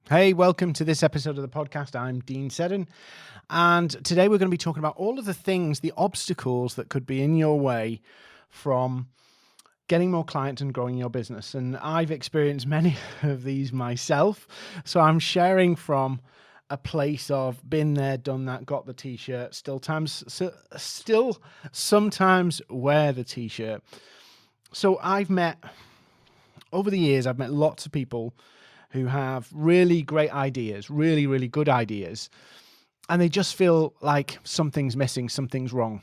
Hey, welcome to this episode of the podcast. I'm Dean Seddon, and today we're going to be talking about all of the things, the obstacles that could be in your way from getting more clients and growing your business. And I've experienced many of these myself, so I'm sharing from a place of been there, done that, got the t-shirt, still sometimes wear the t-shirt. So over the years, I've met lots of people who have really great ideas, really, really good ideas, and they just feel like something's missing, something's wrong.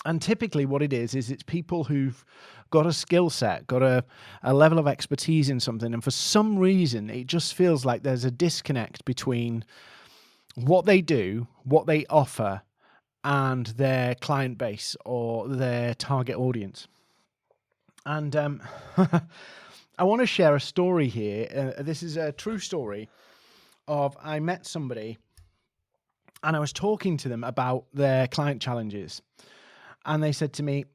And typically what it is it's people who've got a skill set, got a level of expertise in something, and for some reason it just feels like there's a disconnect between what they do, what they offer, and their client base or their target audience. And I want to share a story here. This is a true story of I met somebody and I was talking to them about their client challenges. And they said to me,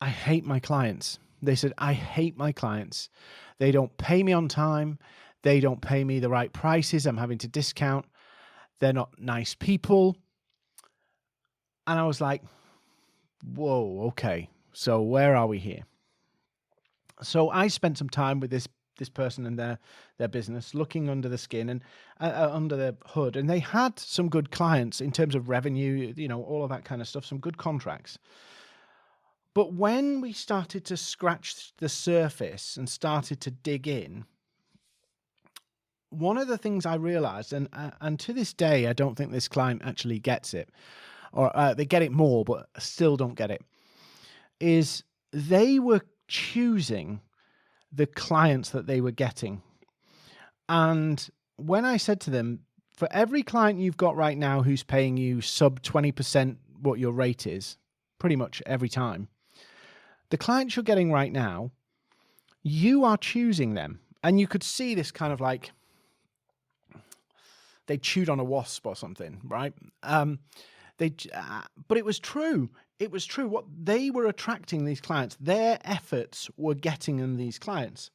I hate my clients. They said, I hate my clients. They don't pay me on time. They don't pay me the right prices. I'm having to discount. They're not nice people. And I was like, whoa, okay. So where are we here? So I spent some time with this person and their business, looking under the skin and under the hood, and they had some good clients in terms of revenue, all of that kind of stuff, some good contracts. But when we started to scratch the surface and started to dig in, one of the things I realized, and to this day, I don't think this client actually gets it, or they get it more, but still don't get it, is they were choosing the clients that they were getting. And when I said to them, for every client you've got right now who's paying you sub 20% what your rate is, pretty much every time, the clients you're getting right now, you are choosing them. And you could see this kind of like they chewed on a wasp or something, right? But it was true. It was true. What they were attracting these clients, their efforts were getting them these clients.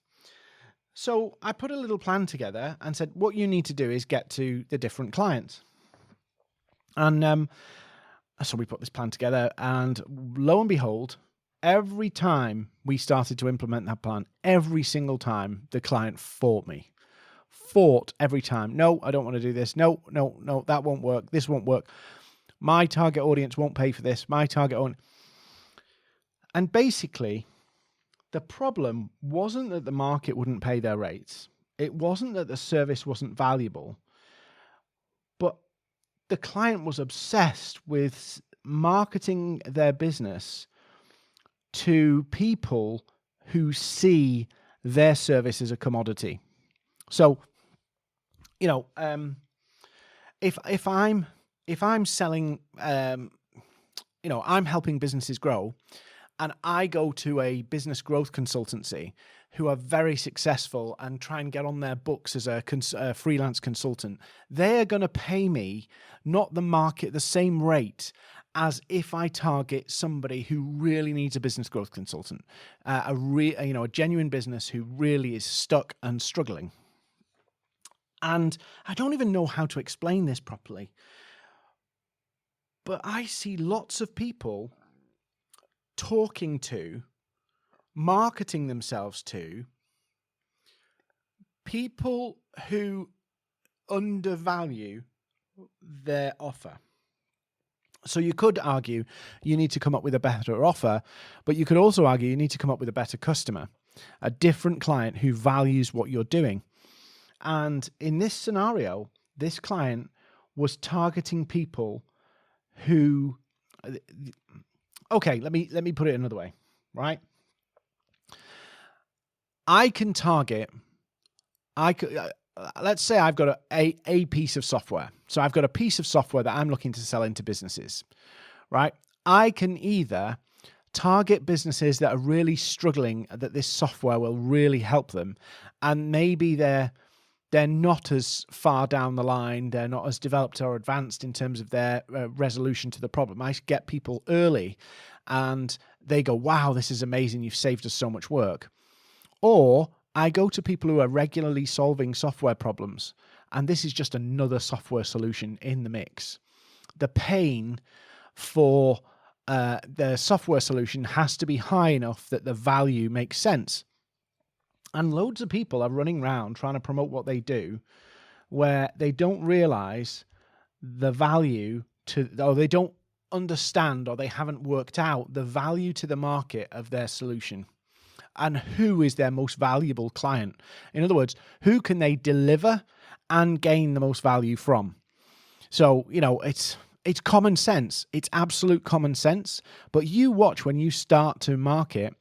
So I put a little plan together and said, what you need to do is get to the different clients. And so we put this plan together, and lo and behold, every time we started to implement that plan, every single time the client fought every time. No, I don't want to do this. No, that won't work. This won't work. My target audience won't pay for this. My target audience. And basically, the problem wasn't that the market wouldn't pay their rates. It wasn't that the service wasn't valuable. But the client was obsessed with marketing their business to people who see their service as a commodity. So, if I'm selling, I'm helping businesses grow, and I go to a business growth consultancy who are very successful and try and get on their books as a freelance consultant, they're going to pay me not the same rate as if I target somebody who really needs a business growth consultant, a genuine business who really is stuck and struggling. And I don't even know how to explain this properly, but I see lots of people marketing themselves to people who undervalue their offer. So you could argue you need to come up with a better offer, but you could also argue you need to come up with a better customer, a different client who values what you're doing. And in this scenario, this client was targeting people who, okay, let me put it another way, right? Let's say I've got a piece of software. So I've got a piece of software that I'm looking to sell into businesses, right? I can either target businesses that are really struggling, that this software will really help them, and maybe they're not as far down the line, they're not as developed or advanced in terms of their resolution to the problem. I get people early and they go, wow, this is amazing, you've saved us so much work. Or I go to people who are regularly solving software problems, and this is just another software solution in the mix. The pain for the software solution has to be high enough that the value makes sense. And loads of people are running around trying to promote what they do where they don't realize the value or they don't understand, or they haven't worked out the value to the market of their solution and who is their most valuable client. In other words, who can they deliver and gain the most value from? So, it's common sense. It's absolute common sense. But you watch when you start to market,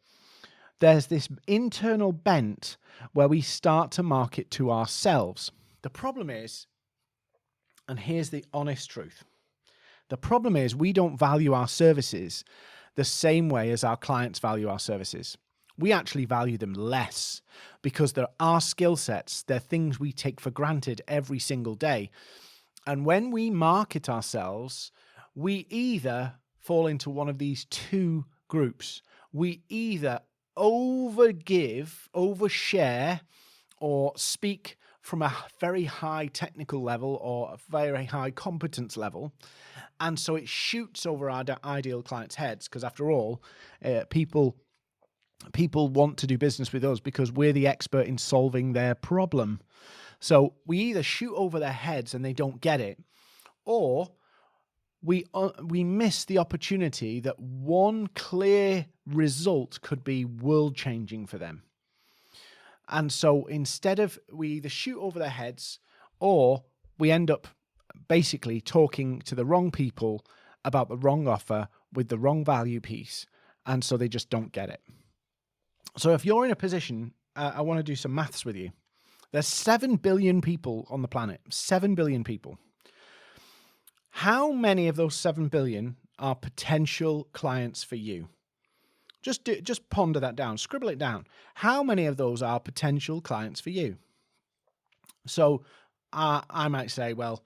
there's this internal bent where we start to market to ourselves. The problem is, and here's the honest truth, the problem is we don't value our services the same way as our clients value our services. We actually value them less because they're our skill sets. They're things we take for granted every single day. And when we market ourselves, we either fall into one of these two groups. We either overgive, overshare, or speak from a very high technical level or a very high competence level. And so it shoots over our ideal clients' heads because, after all, people want to do business with us because we're the expert in solving their problem. So we either shoot over their heads and they don't get it, or we miss the opportunity that one clear result could be world-changing for them. And so instead of, we either shoot over their heads, or we end up basically talking to the wrong people about the wrong offer with the wrong value piece, and so they just don't get it. So if you're in a position, I want to do some maths with you. There's 7 billion people on the planet, 7 billion people. How many of those 7 billion are potential clients for you? Just ponder that down, scribble it down. How many of those are potential clients for you? So I might say, well,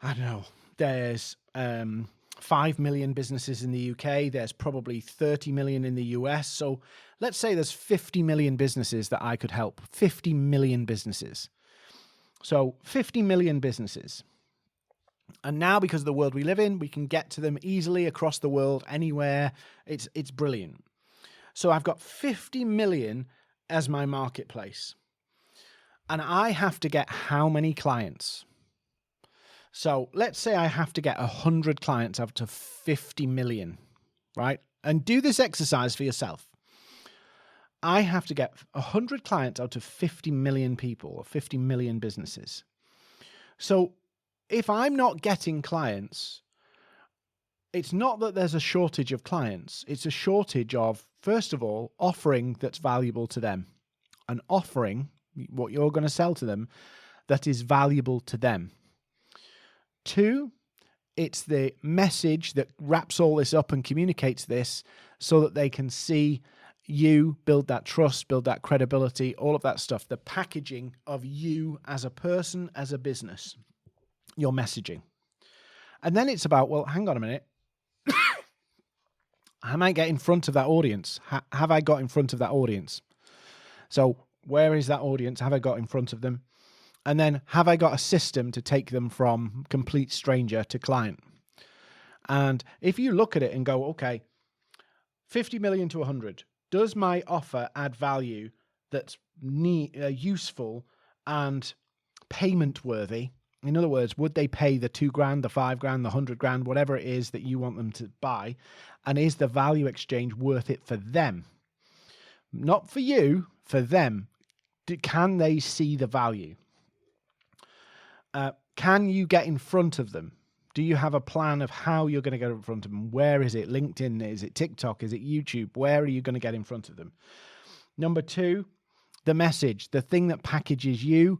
I don't know, there's 5 million businesses in the UK. There's probably 30 million in the US. So let's say there's 50 million businesses that I could help. 50 million businesses. So 50 million businesses. And now, because of the world we live in, we can get to them easily across the world, anywhere. It's brilliant. So I've got 50 million as my marketplace. And I have to get how many clients? So let's say I have to get 100 clients up to 50 million, right? And do this exercise for yourself. I have to get 100 clients out of 50 million people or 50 million businesses. So if I'm not getting clients, it's not that there's a shortage of clients. It's a shortage of, first of all, offering that's valuable to them. An offering, what you're going to sell to them, that is valuable to them. 2, it's the message that wraps all this up and communicates this so that they can see you, build that trust, build that credibility, all of that stuff. The packaging of you as a person, as a business, your messaging. And then it's about, well, hang on a minute. Am I getting in front of that audience? Have I got in front of that audience? So where is that audience? Have I got in front of them? And then have I got a system to take them from complete stranger to client? And if you look at it and go, okay, 50 million to 100, does my offer add value that's useful and payment worthy? In other words, would they pay the $2,000, the $5,000, the $100,000, whatever it is that you want them to buy? And is the value exchange worth it for them? Not for you, for them. Can they see the value? Can you get in front of them? Do you have a plan of how you're going to get in front of them? Where is it? LinkedIn? Is it TikTok? Is it YouTube? Where are you going to get in front of them? Number 2, the message, the thing that packages you,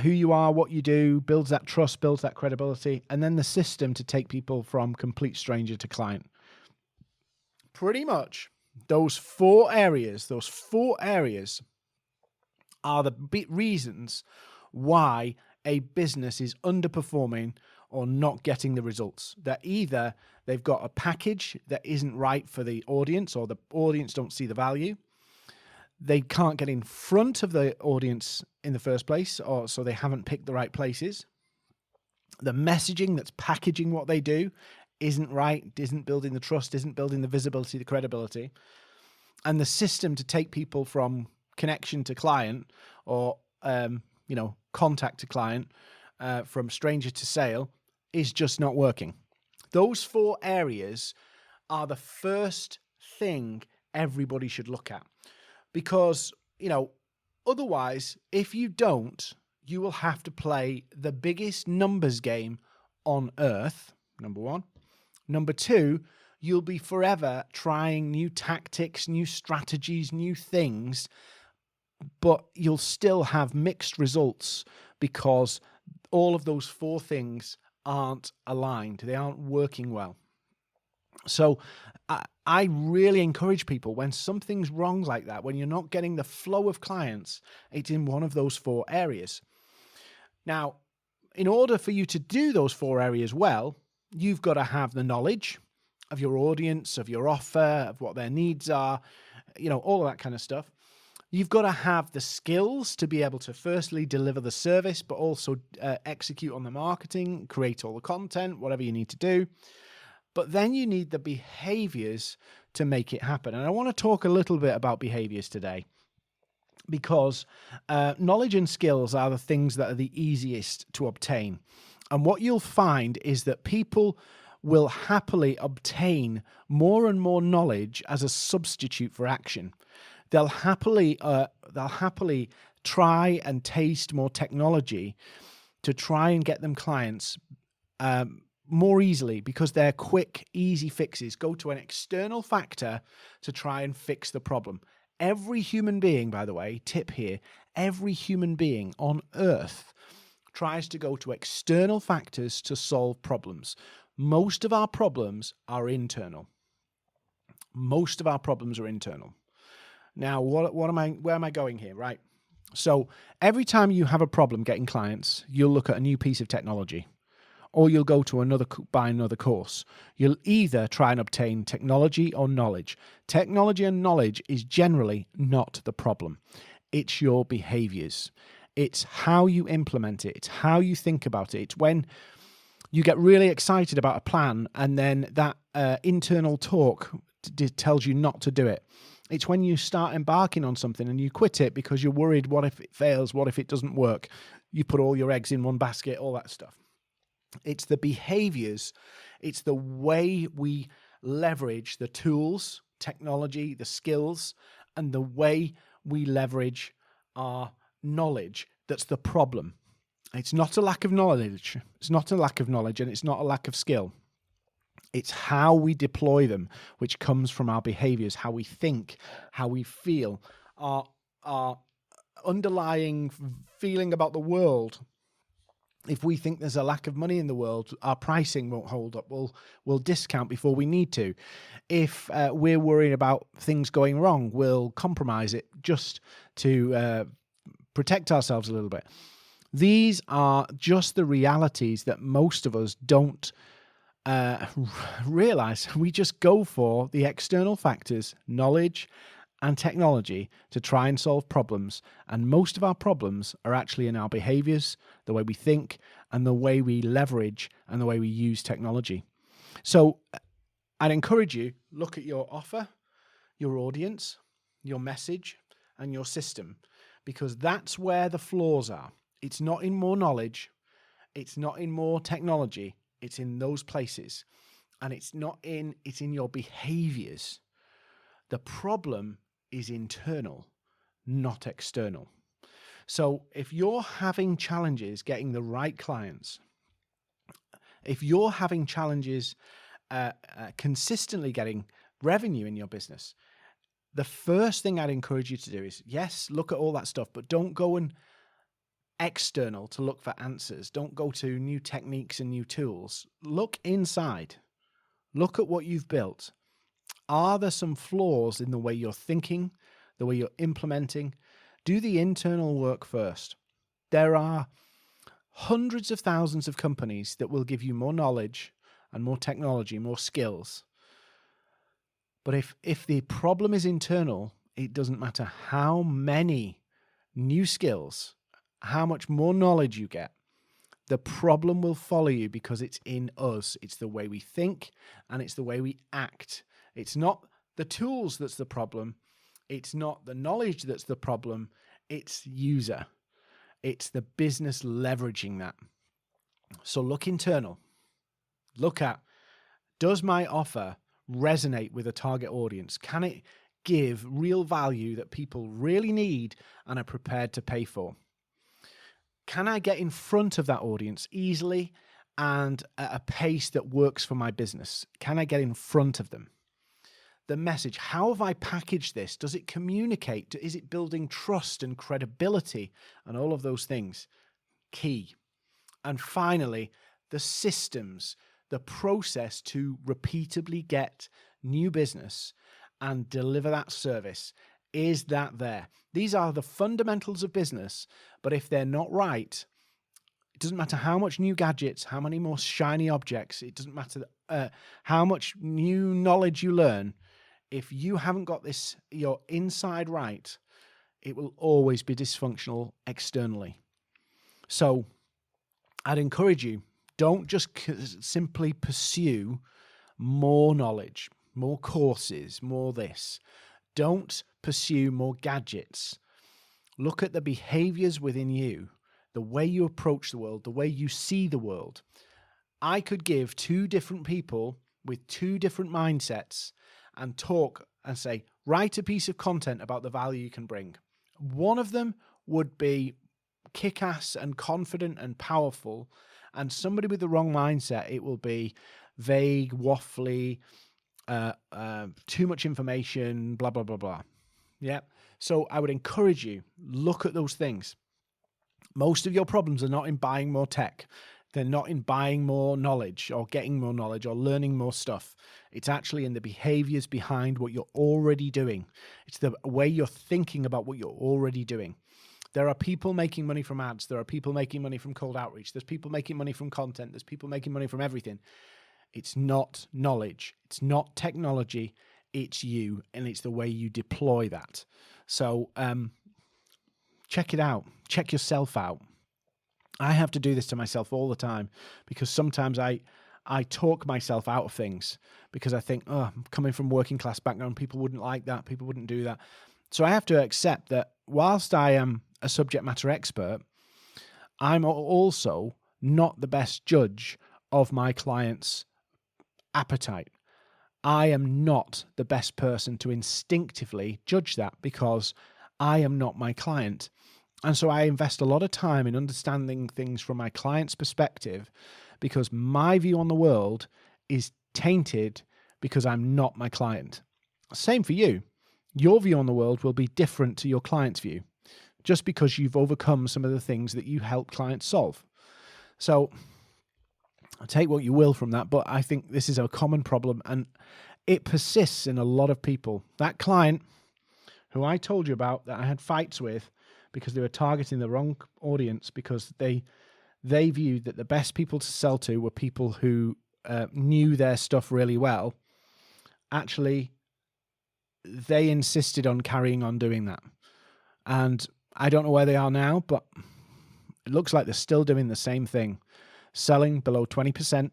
who you are, what you do, builds that trust, builds that credibility, and then the system to take people from complete stranger to client. Pretty much those 4 areas are the reasons why a business is underperforming or not getting the results. That either they've got a package that isn't right for the audience, or the audience don't see the value. They can't get in front of the audience in the first place, or so they haven't picked the right places. The messaging that's packaging what they do isn't right, isn't building the trust, isn't building the visibility, the credibility. And the system to take people from connection to client, or contact to client, from stranger to sale, is just not working. Those 4 areas are the first thing everybody should look at, because otherwise, if you don't, you will have to play the biggest numbers game on earth, number 1. Number 2, you'll be forever trying new tactics, new strategies, new things, but you'll still have mixed results because all of those 4 things aren't aligned. They aren't working well. So I really encourage people, when something's wrong like that, when you're not getting the flow of clients, it's in one of those 4 areas. Now, in order for you to do those 4 areas well, you've got to have the knowledge of your audience, of your offer, of what their needs are, all of that kind of stuff. You've got to have the skills to be able to firstly deliver the service, but also execute on the marketing, create all the content, whatever you need to do. But then you need the behaviors to make it happen. And I want to talk a little bit about behaviors today, because knowledge and skills are the things that are the easiest to obtain. And what you'll find is that people will happily obtain more and more knowledge as a substitute for action. They'll happily try and taste more technology to try and get them clients more easily, because they're quick, easy fixes. Go to an external factor to try and fix the problem. Every human being, by the way, tip here, every human being on earth tries to go to external factors to solve problems. Most of our problems are internal. Most of our problems are internal. Now, where am I going here, right? So every time you have a problem getting clients, you'll look at a new piece of technology, or you'll go to buy another course. You'll either try and obtain technology or knowledge. Technology and knowledge is generally not the problem. It's your behaviors. It's how you implement it. It's how you think about it. It's when you get really excited about a plan and then that internal talk tells you not to do it. It's when you start embarking on something and you quit it because you're worried, what if it fails? What if it doesn't work? You put all your eggs in one basket, all that stuff. It's the behaviors. It's the way we leverage the tools, technology, the skills, and the way we leverage our knowledge that's the problem. It's not a lack of knowledge. It's not a lack of knowledge, and it's not a lack of skill. It's how we deploy them, which comes from our behaviors, how we think, how we feel, our underlying feeling about the world. If we think there's a lack of money in the world, our pricing won't hold up. We'll discount before we need to. If we're worried about things going wrong, we'll compromise it just to protect ourselves a little bit. These are just the realities that most of us don't realize. We just go for the external factors, knowledge and technology, to try and solve problems. And most of our problems are actually in our behaviors, the way we think, and the way we leverage and the way we use technology. So I'd encourage you, look at your offer, your audience, your message, and your system, because that's where the flaws are. It's not in more knowledge. It's not in more technology. It's in those places. And it's in your behaviors. The problem is internal, not external. So if you're having challenges getting the right clients, if you're having challenges consistently getting revenue in your business, the first thing I'd encourage you to do is, yes, look at all that stuff, but don't go and external to look for answers. Don't go to new techniques and new tools. Look inside. Look at what you've built. Are there some flaws in the way you're thinking, the way you're implementing? Do the internal work first. There are hundreds of thousands of companies that will give you more knowledge and more technology, more skills. But if the problem is internal it doesn't matter how many new skills, how much more knowledge you get, the problem will follow you because it's in us. It's the way we think and it's the way we act. It's not the tools that's the problem. It's not the knowledge that's the problem. It's user. It's the business leveraging that. So look internal. Look at, does my offer resonate with a target audience? Can it give real value that people really need and are prepared to pay for? Can I get in front of that audience easily and at a pace that works for my business? Can I get in front of them? The message, how have I packaged this? Does it communicate? Is it building trust and credibility and all of those things? Key. And finally, the systems, the process to repeatably get new business and deliver that service. Is that there? These are the fundamentals of business, but if they're not right, it doesn't matter how much new gadgets, how many more shiny objects, it doesn't matter how much new knowledge you learn. If you haven't got this, your inside right, it will always be dysfunctional externally. So I'd encourage you, don't just simply pursue more knowledge, more courses, more this. Don't pursue more gadgets. Look at the behaviors within you, the way you approach the world, the way you see the world. I could give two different people with two different mindsets and talk and say, write a piece of content about the value you can bring. One of them would be kick-ass and confident and powerful, and somebody with the wrong mindset, it will be vague, waffly, too much information, blah, blah, blah, blah. Yeah. So I would encourage you, look at those things. Most of your problems are not in buying more tech. They're not in buying more knowledge or getting more knowledge or learning more stuff. It's actually in the behaviors behind what you're already doing. It's the way you're thinking about what you're already doing. There are people making money from ads. There are people making money from cold outreach. There's people making money from content. There's people making money from everything. It's not knowledge. It's not technology. It's you, and it's the way you deploy that. So check it out. Check yourself out. I have to do this to myself all the time because sometimes I talk myself out of things because I think, oh, I'm coming from working class background. People wouldn't like that. People wouldn't do that. So I have to accept that whilst I am a subject matter expert, I'm also not the best judge of my client's appetite. I am not the best person to instinctively judge that because I am not my client. And so I invest a lot of time in understanding things from my client's perspective because my view on the world is tainted because I'm not my client. Same for you. Your view on the world will be different to your client's view just because you've overcome some of the things that you help clients solve. So take what you will from that, but I think this is a common problem and it persists in a lot of people. That client who I told you about that I had fights with because they were targeting the wrong audience because they viewed that the best people to sell to were people who knew their stuff really well. Actually, they insisted on carrying on doing that. And I don't know where they are now, but it looks like they're still doing the same thing. Selling below 20%,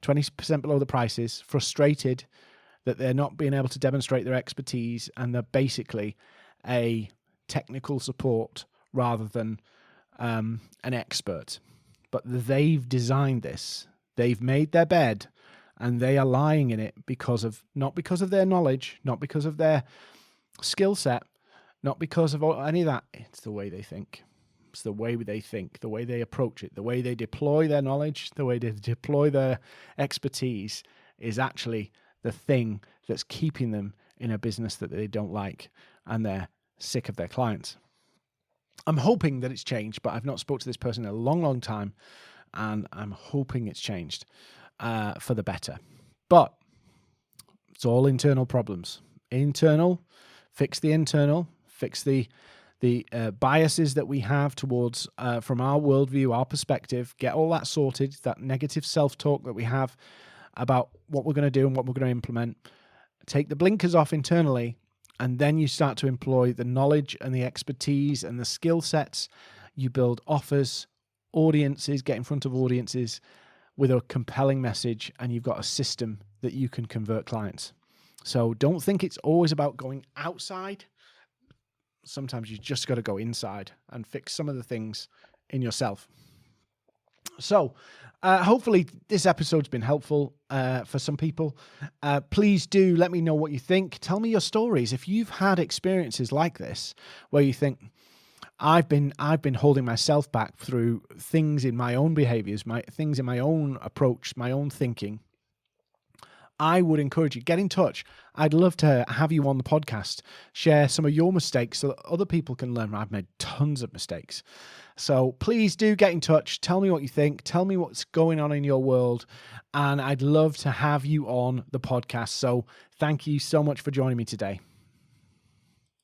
20% below the prices, frustrated that they're not being able to demonstrate their expertise, and they're basically a technical support rather than an expert. But they've designed this. They've made their bed, and they are lying in it not because of their knowledge, not because of their skill set, not because of any of that. It's the way they think. It's the way they think, the way they approach it, the way they deploy their knowledge, the way they deploy their expertise is actually the thing that's keeping them in a business that they don't like, and they're sick of their clients. I'm hoping that it's changed, but I've not spoke to this person in a long, long time, and I'm hoping it's changed for the better. But it's all internal problems. Internal, fix the internal, fix the biases that we have towards from our worldview, our perspective, get all that sorted, that negative self-talk that we have about what we're going to do and what we're going to implement. Take the blinkers off internally And then you start to employ the knowledge and the expertise and the skill sets. You build offers, audiences, get in front of audiences with a compelling message, and you've got a system that you can convert clients. So don't think it's always about going outside. Sometimes you just got to go inside and fix some of the things in yourself. So hopefully this episode's been helpful for some people. Please do let me know what you think. Tell me your stories. If you've had experiences like this where you think, I've been holding myself back through things in my own behaviors, things in my own approach, my own thinking, I would encourage you, get in touch. I'd love to have you on the podcast, share some of your mistakes so that other people can learn. I've made tons of mistakes. So please do get in touch. Tell me what you think. Tell me what's going on in your world. And I'd love to have you on the podcast. So thank you so much for joining me today.